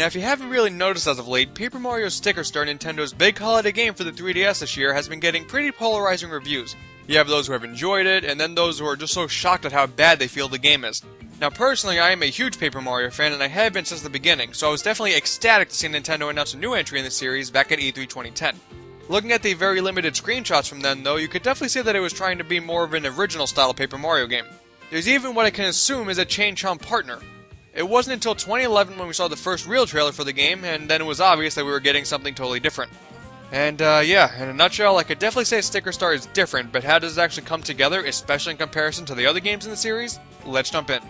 Now if you haven't really noticed as of late, Paper Mario Sticker Star, Nintendo's big holiday game for the 3DS this year, has been getting pretty polarizing reviews. You have those who have enjoyed it, and then those who are just so shocked at how bad they feel the game is. Now personally, I am a huge Paper Mario fan, and I have been since the beginning, so I was definitely ecstatic to see Nintendo announce a new entry in the series back at E3 2010. Looking at the very limited screenshots from then though, you could definitely see that it was trying to be more of an original style Paper Mario game. There's even what I can assume is a Chain Chomp partner. It wasn't until 2011 when we saw the first real trailer for the game, and then it was obvious that we were getting something totally different. And yeah, in a nutshell, I could definitely say Sticker Star is different, but how does it actually come together, especially in comparison to the other games in the series? Let's jump in.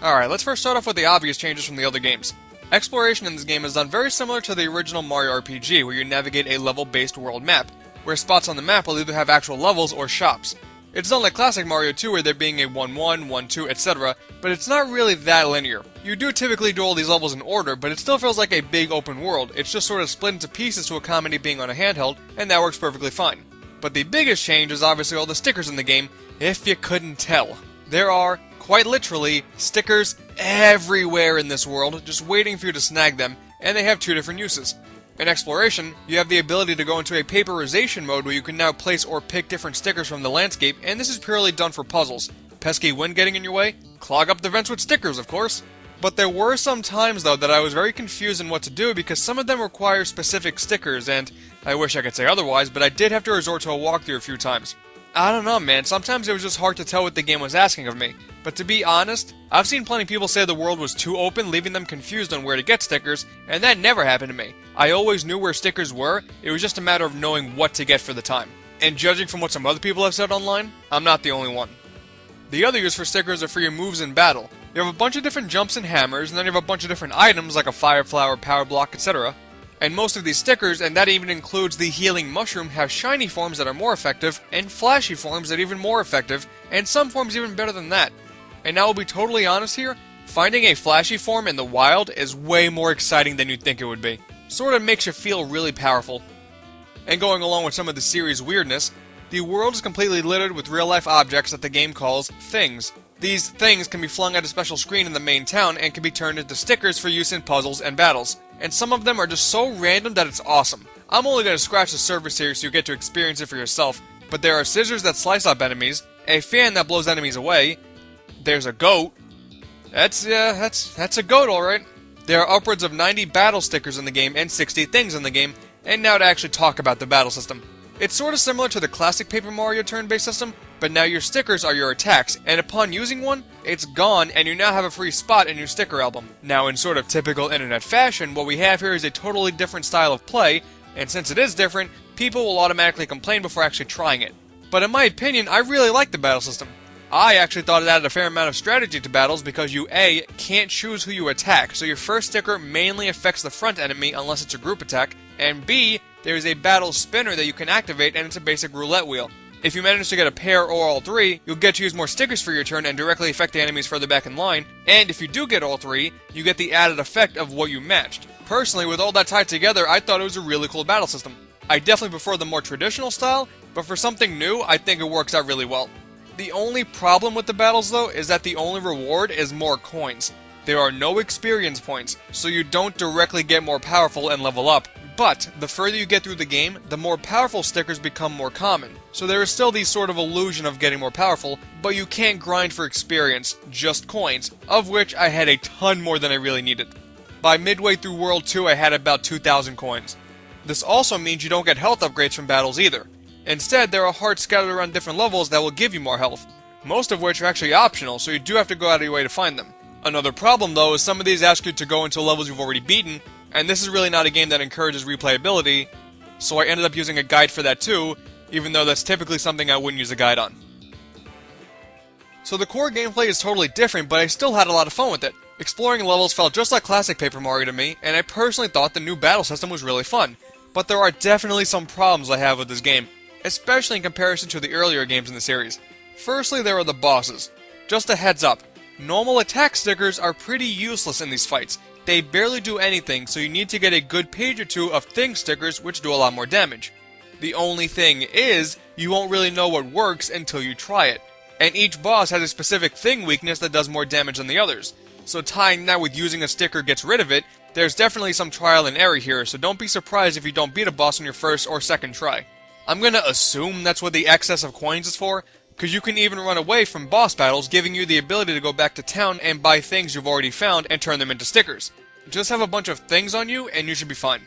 Alright, let's first start off with the obvious changes from the other games. Exploration in this game is done very similar to the original Mario RPG, where you navigate a level-based world map, where spots on the map will either have actual levels or shops. It's not like classic Mario 2 where there being a 1-1, 1-2, etc., but it's not really that linear. You do typically do all these levels in order, but it still feels like a big open world. It's just sort of split into pieces to accommodate being on a handheld, and that works perfectly fine. But the biggest change is obviously all the stickers in the game, if you couldn't tell. There are, quite literally, stickers everywhere in this world, just waiting for you to snag them, and they have two different uses. In Exploration, you have the ability to go into a paperization mode where you can now place or pick different stickers from the landscape, and this is purely done for puzzles. Pesky wind getting in your way? Clog up the vents with stickers, of course. But there were some times, though, that I was very confused in what to do because some of them require specific stickers, and I wish I could say otherwise, but I did have to resort to a walkthrough a few times. I don't know, man, sometimes it was just hard to tell what the game was asking of me. But to be honest, I've seen plenty of people say the world was too open, leaving them confused on where to get stickers, and that never happened to me. I always knew where stickers were, it was just a matter of knowing what to get for the time. And judging from what some other people have said online, I'm not the only one. The other use for stickers are for your moves in battle. You have a bunch of different jumps and hammers, and then you have a bunch of different items like a fire flower, power block, etc. And most of these stickers, and that even includes the healing mushroom, have shiny forms that are more effective, and flashy forms that are even more effective, and some forms even better than that. And now I'll be totally honest here, finding a flashy form in the wild is way more exciting than you'd think it would be. Sort of makes you feel really powerful. And going along with some of the series' weirdness, the world is completely littered with real-life objects that the game calls things. These things can be flung at a special screen in the main town and can be turned into stickers for use in puzzles and battles. And some of them are just so random that it's awesome. I'm only going to scratch the surface here so you get to experience it for yourself, but there are scissors that slice up enemies, a fan that blows enemies away, there's a goat. That's a goat, alright. There are upwards of 90 battle stickers in the game and 60 things in the game, and now to actually talk about the battle system. It's sort of similar to the classic Paper Mario turn-based system, but now your stickers are your attacks, and upon using one, it's gone and you now have a free spot in your sticker album. Now in sort of typical internet fashion, what we have here is a totally different style of play, and since it is different, people will automatically complain before actually trying it. But in my opinion, I really like the battle system. I actually thought it added a fair amount of strategy to battles because you A, can't choose who you attack, so your first sticker mainly affects the front enemy unless it's a group attack, and B, there is a battle spinner that you can activate and it's a basic roulette wheel. If you manage to get a pair or all three, you'll get to use more stickers for your turn and directly affect the enemies further back in line, and if you do get all three, you get the added effect of what you matched. Personally, with all that tied together, I thought it was a really cool battle system. I definitely prefer the more traditional style, but for something new, I think it works out really well. The only problem with the battles though is that the only reward is more coins. There are no experience points, so you don't directly get more powerful and level up, but the further you get through the game, the more powerful stickers become more common. So there is still the sort of illusion of getting more powerful, but you can't grind for experience, just coins, of which I had a ton more than I really needed. By midway through World 2 I had about 2,000 coins. This also means you don't get health upgrades from battles either. Instead, there are hearts scattered around different levels that will give you more health, most of which are actually optional, so you do have to go out of your way to find them. Another problem though is some of these ask you to go into levels you've already beaten, and this is really not a game that encourages replayability, so I ended up using a guide for that too, even though that's typically something I wouldn't use a guide on. So the core gameplay is totally different, but I still had a lot of fun with it. Exploring levels felt just like classic Paper Mario to me, and I personally thought the new battle system was really fun. But there are definitely some problems I have with this game, especially in comparison to the earlier games in the series. Firstly, there are the bosses. Just a heads up, normal attack stickers are pretty useless in these fights. They barely do anything, so you need to get a good page or two of thing stickers which do a lot more damage. The only thing is, you won't really know what works until you try it, and each boss has a specific thing weakness that does more damage than the others. so tying that with using a sticker gets rid of it, there's definitely some trial and error here, so don't be surprised if you don't beat a boss on your first or second try. I'm gonna assume that's what the excess of coins is for, because you can even run away from boss battles, giving you the ability to go back to town and buy things you've already found and turn them into stickers. Just have a bunch of things on you and you should be fine.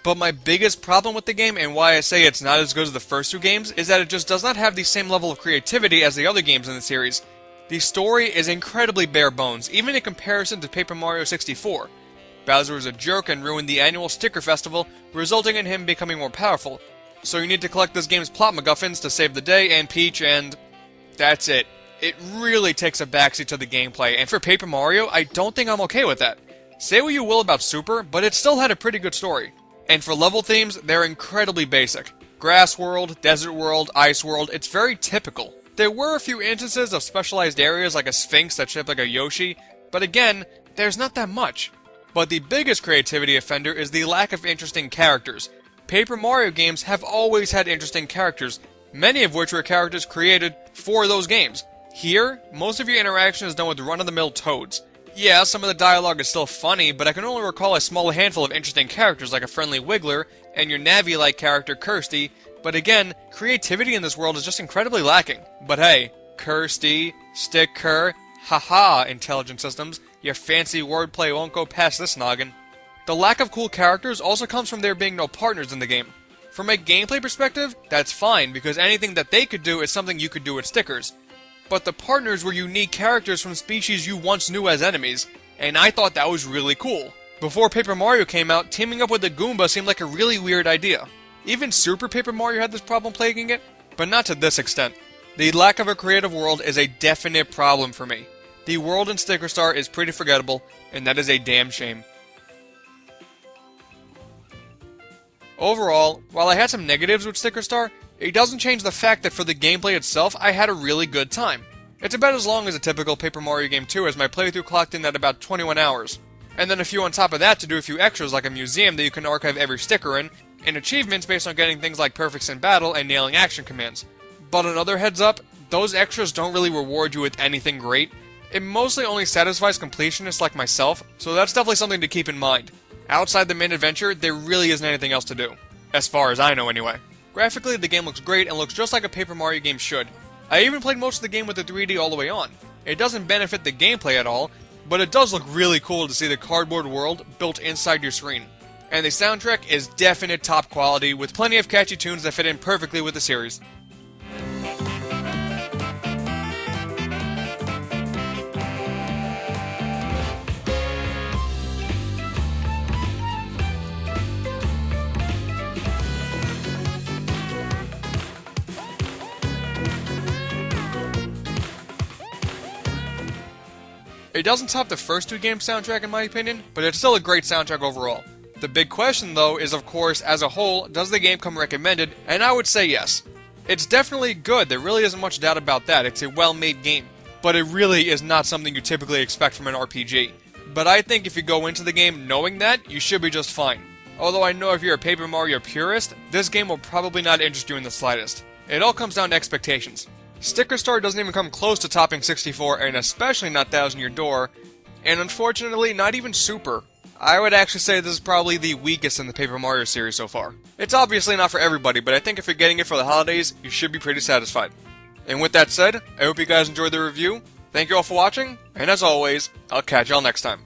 But my biggest problem with the game, and why I say it's not as good as the first two games, is that it just does not have the same level of creativity as the other games in the series. The story is incredibly bare bones, even in comparison to Paper Mario 64. Bowser is a jerk and ruined the annual Sticker Festival, resulting in him becoming more powerful. So you need to collect this game's plot MacGuffins to save the day, and Peach, and that's it. It really takes a backseat to the gameplay, and for Paper Mario, I don't think I'm okay with that. Say what you will about Super, but it still had a pretty good story. And for level themes, they're incredibly basic. Grass World, Desert World, Ice World, it's very typical. There were a few instances of specialized areas like a Sphinx that shaped like a Yoshi, but again, there's not that much. But the biggest creativity offender is the lack of interesting characters. Paper Mario games have always had interesting characters, many of which were characters created for those games. Here, most of your interaction is done with run-of-the-mill toads. Yeah, some of the dialogue is still funny, but I can only recall a small handful of interesting characters like a friendly Wiggler and your Navi-like character Kirsty, but again, creativity in this world is just incredibly lacking. But hey, Kirsty, Sticker, haha, intelligent systems, your fancy wordplay won't go past this noggin. The lack of cool characters also comes from there being no partners in the game. From a gameplay perspective, that's fine, because anything that they could do is something you could do with stickers. But the partners were unique characters from species you once knew as enemies, and I thought that was really cool. Before Paper Mario came out, teaming up with a Goomba seemed like a really weird idea. Even Super Paper Mario had this problem plaguing it, but not to this extent. The lack of a creative world is a definite problem for me. The world in Sticker Star is pretty forgettable, and that is a damn shame. Overall, while I had some negatives with Sticker Star, it doesn't change the fact that for the gameplay itself, I had a really good time. It's about as long as a typical Paper Mario game too, as my playthrough clocked in at about 21 hours. And then a few on top of that to do a few extras like a museum that you can archive every sticker in, and achievements based on getting things like perfects in battle and nailing action commands. But another heads up, those extras don't really reward you with anything great. It mostly only satisfies completionists like myself, so that's definitely something to keep in mind. Outside the main adventure, there really isn't anything else to do. As far as I know anyway. Graphically, the game looks great and looks just like a Paper Mario game should. I even played most of the game with the 3D all the way on. It doesn't benefit the gameplay at all, but it does look really cool to see the cardboard world built inside your screen. And the soundtrack is definite top quality, with plenty of catchy tunes that fit in perfectly with the series. It doesn't top the first two games' soundtrack in my opinion, but it's still a great soundtrack overall. The big question though is, of course, as a whole, does the game come recommended? And I would say yes. It's definitely good, there really isn't much doubt about that, it's a well-made game. But it really is not something you typically expect from an RPG. But I think if you go into the game knowing that, you should be just fine. Although I know if you're a Paper Mario purist, this game will probably not interest you in the slightest. It all comes down to expectations. Sticker Star doesn't even come close to topping 64, and especially not Thousand Year Door, and unfortunately not even Super. I would actually say this is probably the weakest in the Paper Mario series so far. It's obviously not for everybody, but I think if you're getting it for the holidays, you should be pretty satisfied. And with that said, I hope you guys enjoyed the review, thank you all for watching, and as always, I'll catch y'all next time.